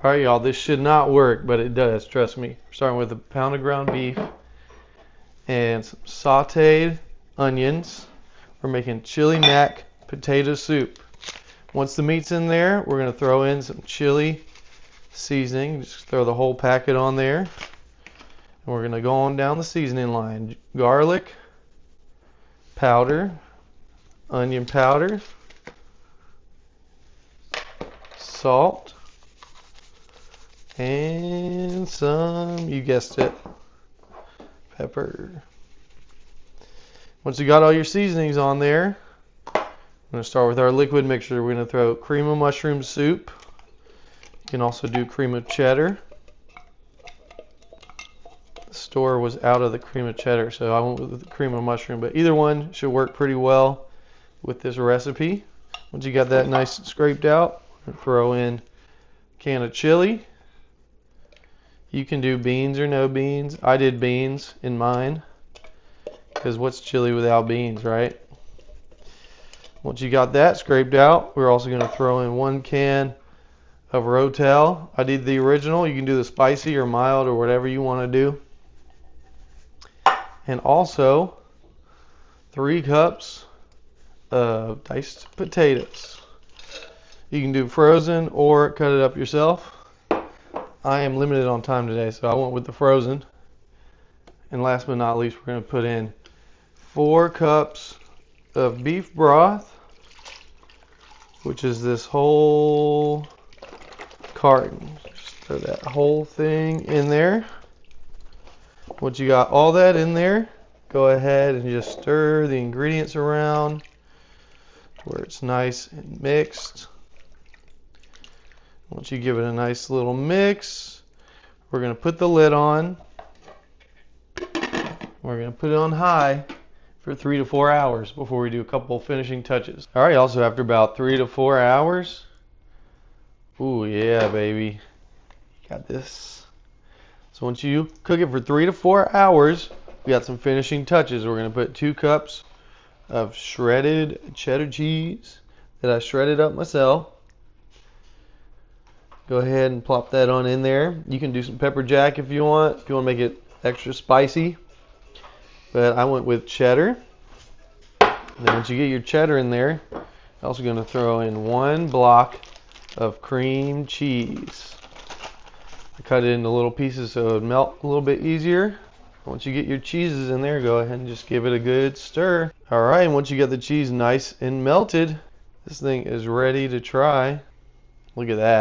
Alright, y'all, this should not work, but it does, trust me. We're starting with a pound of ground beef and some sauteed onions. We're making chili mac potato soup. Once the meat's in there, we're going to throw in some chili seasoning. Just throw the whole packet on there. And we're going to go on down the seasoning line. Garlic powder, onion powder, salt, and some, you guessed it, pepper. Once you got all your seasonings on there, I'm going to start with our liquid mixture. We're going to throw cream of mushroom soup. You can also do cream of cheddar. The store was out of the cream of cheddar, so I went with the cream of mushroom, but either one should work pretty well with this recipe. Once you got that nice and scraped out, throw in a can of chili. You can do beans or no beans. I did beans in mine, because what's chili without beans, right? Once you got that scraped out, we're also going to throw in 1 can of Rotel. I did the original. You can do the spicy or mild or whatever you want to do. And also 3 cups of diced potatoes. You can do frozen or cut it up yourself. I am limited on time today, so I went with the frozen. And last but not least, we're going to put in 4 cups of beef broth, which is this whole carton. Just throw that whole thing in there. Once you got all that in there, go ahead and just stir the ingredients around where it's nice and mixed. Once you give it a nice little mix, we're going to put the lid on. We're going to put it on high for 3 to 4 hours before we do a couple finishing touches. Alright, also after about 3 to 4 hours, ooh yeah baby, got this. So once you cook it for 3 to 4 hours, we got some finishing touches. We're going to put 2 cups of shredded cheddar cheese that I shredded up myself. Go ahead and plop that on in there. You can do some pepper jack if you want to make it extra spicy. But I went with cheddar. And then once you get your cheddar in there, I'm also going to throw in 1 block of cream cheese. I cut it into little pieces so it would melt a little bit easier. Once you get your cheeses in there, go ahead and just give it a good stir. Alright, once you get the cheese nice and melted, this thing is ready to try. Look at that.